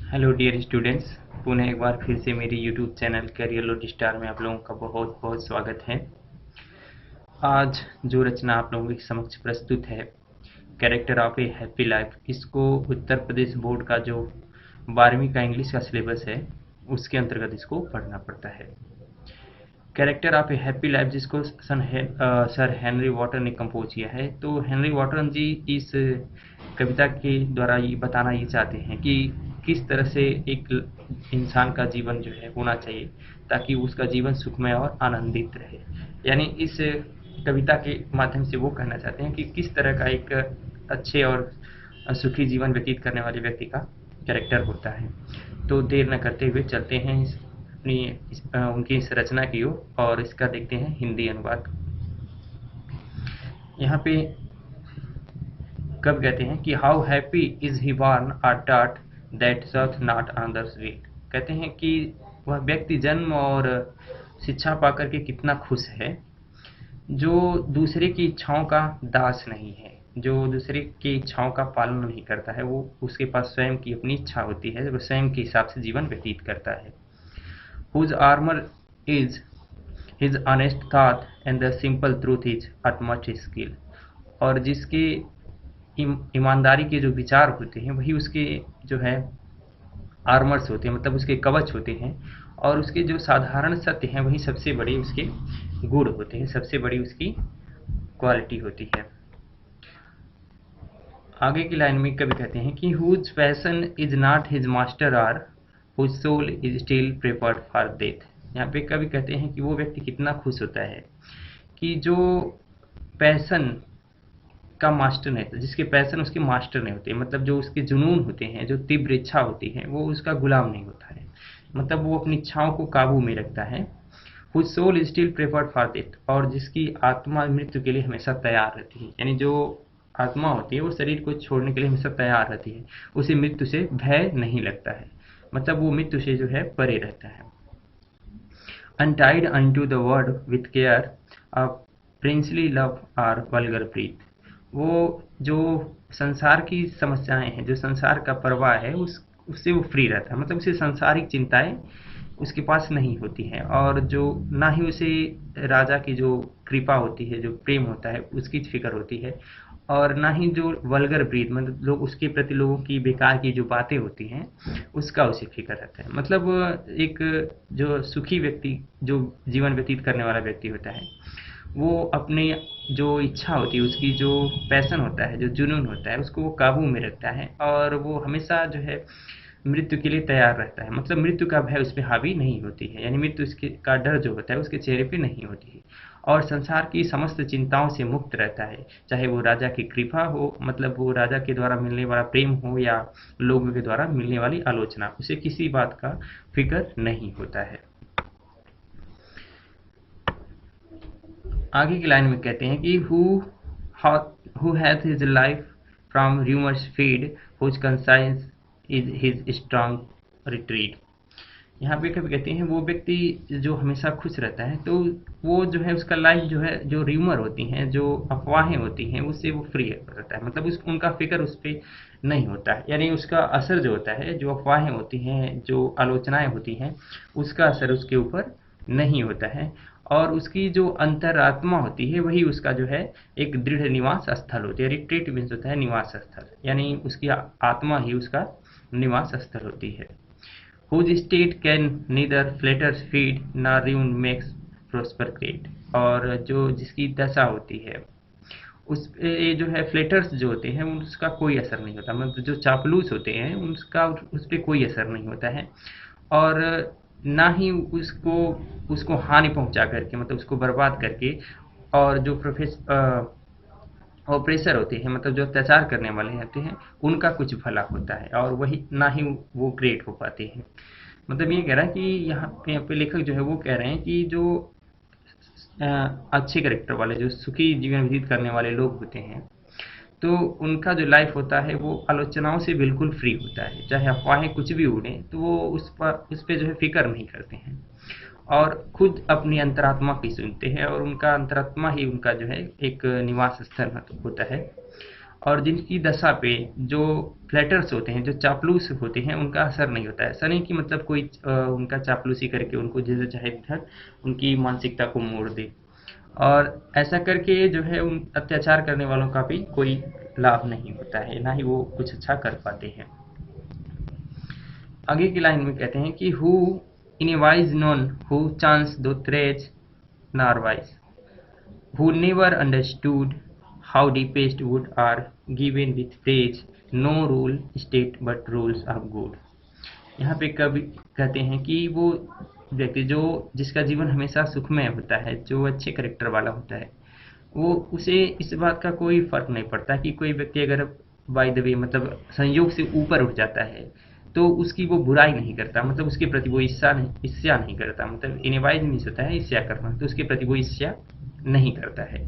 Hello dear students, पुनः एक बार फिर से मेरी YouTube channel career load star में आप लोगों का बहुत बहुत स्वागत है। आज जो रचना आप लोगों के समक्ष प्रस्तुत है, character of A happy life, इसको उत्तर प्रदेश बोर्ड का जो 12वीं का इंग्लिश का सिलेबस है उसके अंतर्गत इसको पढ़ना पड़ता है। Character of A happy life जिसको सर हेनरी वॉटन ने कंपोज किया है। तो हेनरी वॉटन जी इस कविता के द्वारा ये बताना ये चाहते हैं कि किस तरह से एक इंसान का जीवन जो है होना चाहिए ताकि उसका जीवन सुखमय और आनंदित रहे। यानी इस कविता के माध्यम से वो कहना चाहते हैं कि किस तरह का एक अच्छे और सुखी जीवन व्यतीत करने वाले व्यक्ति का कैरेक्टर होता है। तो देर न करते हुए चलते हैं उनकी इस रचना की ओर और इसका देखते हैं हिंदी अनुवाद। यहाँ पे कब कहते हैं कि how happy is he born or taught that search not another's wait. कहते हैं कि वह व्यक्ति जन्म और शिक्षा पाकर के कितना खुश है जो दूसरे की इच्छाओं का दास नहीं है, जो दूसरे की इच्छाओं का पालन नहीं करता है। वो उसके पास स्वयं की अपनी इच्छा होती है, वो स्वयं के हिसाब से जीवन व्यतीत करता है। Whose armor is his honest thought and the simple truth is utmost skill। और जिसके ईमानदारी के जो विचार होते हैं वही उसके जो है आर्मर्स होते हैं, मतलब उसके कवच होते हैं, और उसके जो साधारण सत्य हैं वही सबसे बड़े उसके गुण होते हैं, सबसे बड़ी उसकी क्वालिटी होती है। आगे की लाइन में कवि कहते हैं कि whose passion is not his master or whose soul is still prepared for death। यहाँ पे कवि कहते हैं कि वो व्यक्ति कितना खुश होता है कि जो पैशन का मास्टर नहीं होता, जिसके पैशन उसके मास्टर नहीं होते, मतलब जो उसके जुनून होते हैं, जो तीव्र इच्छा होती है, वो उसका गुलाम नहीं होता है, मतलब वो अपनी इच्छाओं को काबू में रखता है। whose soul is still prepared for death, और जिसकी आत्मा मृत्यु के लिए हमेशा तैयार रहती है। यानी जो आत्मा होती है वो शरीर को छोड़ने के लिए हमेशा तैयार रहती है, उसे मृत्यु से भय नहीं लगता है, मतलब वो मृत्यु से जो है परे रहता है। Untied unto the word with care of princely love or vulgar breed। वो जो संसार की समस्याएं हैं, जो संसार का परवाह है, उससे वो फ्री रहता है, मतलब उसे सांसारिक चिंताएं उसके पास नहीं होती हैं, और जो ना ही उसे राजा की जो कृपा होती है, जो प्रेम होता है, उसकी फिक्र होती है, और ना ही जो वल्गर ब्रीड, मतलब लोग उसके प्रति लोगों की बेकार की जो बातें होती हैं उसका उसे फिक्र रहता है। मतलब एक जो सुखी व्यक्ति, जो जीवन व्यतीत करने वाला व्यक्ति होता है, वो अपने जो इच्छा होती है, उसकी जो पैशन होता है, जो जुनून होता है, उसको वो काबू में रखता है, और वो हमेशा जो है मृत्यु के लिए तैयार रहता है, मतलब मृत्यु का भय उस पर हावी नहीं होती है, यानी मृत्यु उसके का डर जो होता है उसके चेहरे पे नहीं होती है, और संसार की समस्त चिंताओं से मुक्त रहता है, चाहे वो राजा की कृपा हो, मतलब वो राजा के द्वारा मिलने वाला प्रेम हो या लोगों के द्वारा मिलने वाली आलोचना, उसे किसी बात का फिक्र नहीं होता है। आगे की लाइन में कहते हैं कि who hath his life from rumors feed, whose conscience is his strong retreat। यहाँ पे कभी कहते हैं वो व्यक्ति जो हमेशा खुश रहता है, तो वो जो है उसका लाइफ जो है, जो र्यूमर होती हैं, जो अफवाहें होती हैं, उससे वो फ्री रहता है, मतलब उनका फिक्र उस पर नहीं होता है, यानी उसका असर जो होता है, जो अफवाहें होती हैं, जो आलोचनाएं होती हैं, उसका असर उसके ऊपर नहीं होता है, और उसकी जो अंतरात्मा होती है वही उसका जो है एक दृढ़ निवास स्थल होती है। रिट्रीट मीन्स होता है निवास स्थल, यानी उसकी आत्मा ही उसका निवास स्थल होती है। whose state can neither flatters feed nor ruin makes prosper great। और जो जिसकी दशा होती है उस पे जो है फ्लेटर्स जो होते हैं उसका कोई असर नहीं होता, मतलब जो चापलूस होते हैं उसका उस पर कोई असर नहीं होता है, और ना ही उसको उसको हानि पहुंचा करके, मतलब उसको बर्बाद करके, और जो ऑपरेसर होते हैं, मतलब जो अत्याचार करने वाले होते हैं, उनका कुछ भला होता है, और वही ना ही वो ग्रेट हो पाते हैं। मतलब ये कह रहा है कि यहाँ पे लेखक जो है वो कह रहे हैं कि जो अच्छे कैरेक्टर वाले, जो सुखी जीवन व्यतीत करने वाले लोग होते हैं, तो उनका जो लाइफ होता है वो आलोचनाओं से बिल्कुल फ्री होता है, चाहे अफवाहें कुछ भी उड़े तो वो उस पर जो है फिक्र नहीं करते हैं, और खुद अपनी अंतरात्मा की सुनते हैं, और उनका अंतरात्मा ही उनका जो है एक निवास स्थल होता है। और जिनकी दशा पे जो फ्लैटर्स होते हैं, जो चापलूस होते हैं, उनका असर नहीं होता है। ऐसा नहीं कि मतलब कोई उनका चापलूसी करके उनको जैसे चाहे इधर उनकी मानसिकता को मोड़ दे, और ऐसा करके जो है उन अत्याचार करने वालों का भी कोई लाभ नहीं होता है, ना ही वो कुछ अच्छा कर पाते हैं। आगे की लाइन में कहते हैं कि who in A wise non who chance दो थ्रेज नार wise, who never understood how deepest wood are given with praise, no rule state but rules of good। यहाँ पे कवि कहते हैं कि वो व्यक्ति जो जिसका जीवन हमेशा सुखमय होता है, जो अच्छे करेक्टर वाला होता है, वो उसे इस बात का कोई फर्क नहीं पड़ता कि कोई व्यक्ति अगर बाय द वे मतलब संयोग से ऊपर उठ जाता है, तो उसकी वो बुराई नहीं करता, मतलब उसके प्रति वो ईर्ष्या नहीं करता, मतलब इनवाइज मीन्स होता है ईर्ष्या करना, तो उसके प्रति वो ईर्ष्या नहीं करता है।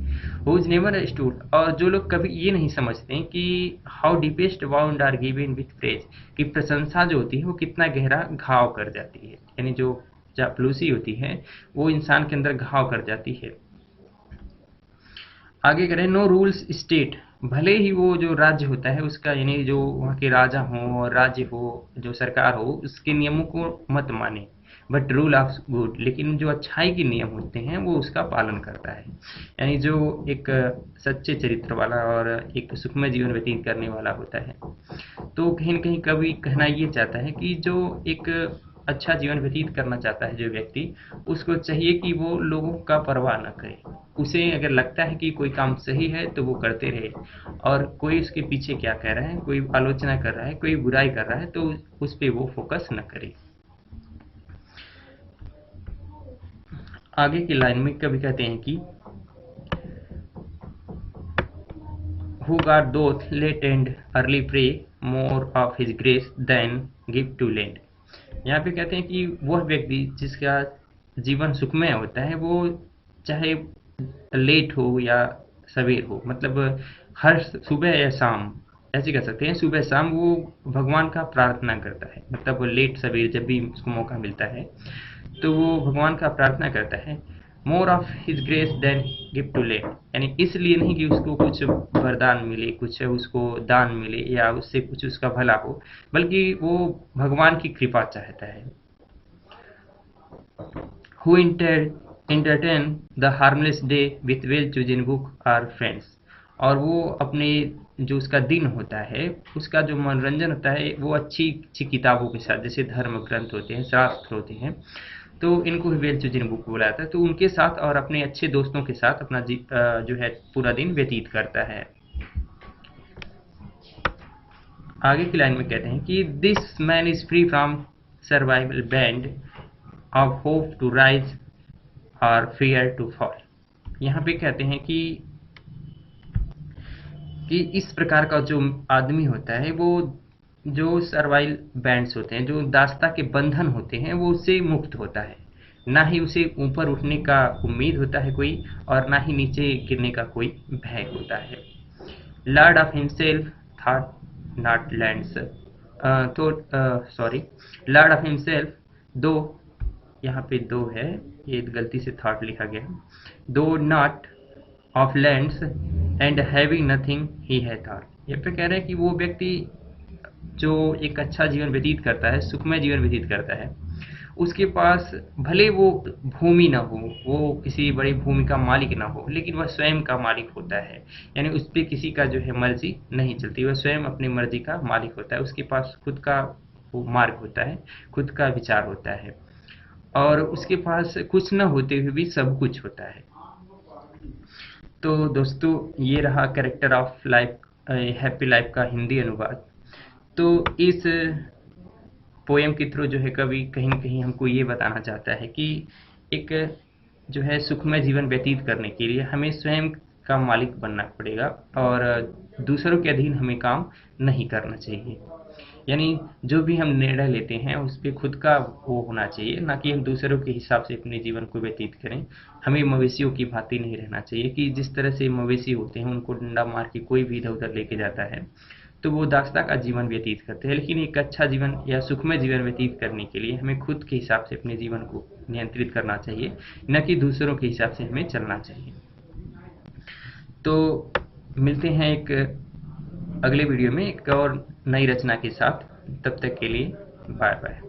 हु इज नेवर स्टूड, और जो लोग कभी ये नहीं समझते कि how deepest wound are given with praise, कि प्रशंसा जो होती है वो कितना गहरा घाव कर जाती है, यानी जो चापलूसी होती है वो इंसान के अंदर घाव कर जाती है। आगे करें नो रूल्स स्टेट, भले ही वो जो राज्य होता है उसका, यानी जो वहाँ के राजा हो और राज्य हो, जो सरकार हो, उसके नियमों को मत माने, बट रूल ऑफ गुड, लेकिन जो अच्छाई के नियम होते हैं वो उसका पालन करता है। यानी जो एक सच्चे चरित्र वाला और एक सुखमय जीवन व्यतीत करने वाला होता है, तो कहीं न कहीं कवि कहना ये चाहता है कि जो एक अच्छा जीवन व्यतीत करना चाहता है जो व्यक्ति, उसको चाहिए कि वो लोगों का परवाह न करे। उसे अगर लगता है कि कोई काम सही है तो वो करते रहे, और कोई उसके पीछे क्या कह रहा है, कोई आलोचना कर रहा है, कोई बुराई कर रहा है, तो उस पे वो फोकस न करे। आगे की लाइन में कवि कहते हैं कि who got doth late and early pray, more of his grace than give to lend। यहाँ पे कहते हैं कि वह व्यक्ति जिसका जीवन सुखमय होता है, वो चाहे लेट हो या सवेर हो, मतलब हर सुबह या शाम, ऐसे कह सकते हैं, सुबह शाम वो भगवान का प्रार्थना करता है, मतलब वो लेट सवेर जब भी उसको मौका मिलता है तो वो भगवान का प्रार्थना करता है। More of his grace than give to let, यानी इसलिए नहीं कि उसको कुछ वरदान मिले, कुछ उसको दान मिले या उससे कुछ उसका भला हो, बल्कि वो भगवान की कृपा चाहता है। Who entertain the harmless day with well chosen book or friends, और वो अपने जो उसका दिन होता है, उसका जो मनोरंजन होता है वो अच्छी अच्छी किताबों के साथ, जैसे धर्म ग्रंथ होते हैं, शास्त्र होते हैं, तो इनको वेल चूजन बुक बोला जाता है, तो उनके साथ और अपने अच्छे दोस्तों के साथ अपना जो है पूरा दिन व्यतीत करता है। आगे की लाइन में कहते हैं कि this man is free from survival band of hope to rise or fear to fall. यहाँ पे कहते हैं कि इस प्रकार का जो आदमी होता है, वो जो सर्वाइवल बैंड्स होते हैं, जो दास्ता के बंधन होते हैं, वो उससे मुक्त होता है, ना ही उसे ऊपर उठने का उम्मीद होता है कोई, और ना ही नीचे गिरने का कोई भय होता है। Lord of himself thought not lands, तो सॉरी, लॉर्ड ऑफ हिमसेल्फ, दो यहाँ पे दो है, ये गलती से थॉट लिखा गया, दो not of lands and having nothing ही है थॉट। ये पे कह रहे हैं कि वो व्यक्ति जो एक अच्छा जीवन व्यतीत करता है, सुखमय जीवन व्यतीत करता है, उसके पास भले वो भूमि ना हो, वो किसी बड़ी भूमि का मालिक ना हो, लेकिन वह स्वयं का मालिक होता है, यानी उस पर किसी का जो है मर्जी नहीं चलती, वह स्वयं अपनी मर्जी का मालिक होता है, उसके पास खुद का वो मार्ग होता है, खुद का विचार होता है, और उसके पास कुछ न होते हुए भी सब कुछ होता है। तो दोस्तों, ये रहा character of life, happy life का हिंदी अनुवाद। तो इस पोएम के थ्रू जो है कवि कहीं न कहीं हमको ये बताना चाहता है कि एक जो है सुखमय जीवन व्यतीत करने के लिए हमें स्वयं का मालिक बनना पड़ेगा, और दूसरों के अधीन हमें काम नहीं करना चाहिए। यानी जो भी हम निर्णय लेते हैं उस पे खुद का वो होना चाहिए, ना कि हम दूसरों के हिसाब से अपने जीवन को व्यतीत करें। हमें मवेशियों की भांति नहीं रहना चाहिए कि जिस तरह से मवेशी होते हैं, उनको डंडा मार के कोई भी इधर-उधर लेके जाता है, तो वो दास्ता का जीवन व्यतीत करते हैं। लेकिन एक अच्छा जीवन या सुखमय जीवन व्यतीत करने के लिए हमें खुद के हिसाब से अपने जीवन को नियंत्रित करना चाहिए, न कि दूसरों के हिसाब से हमें चलना चाहिए। तो मिलते हैं एक अगले वीडियो में एक और नई रचना के साथ। तब तक के लिए बाय बाय।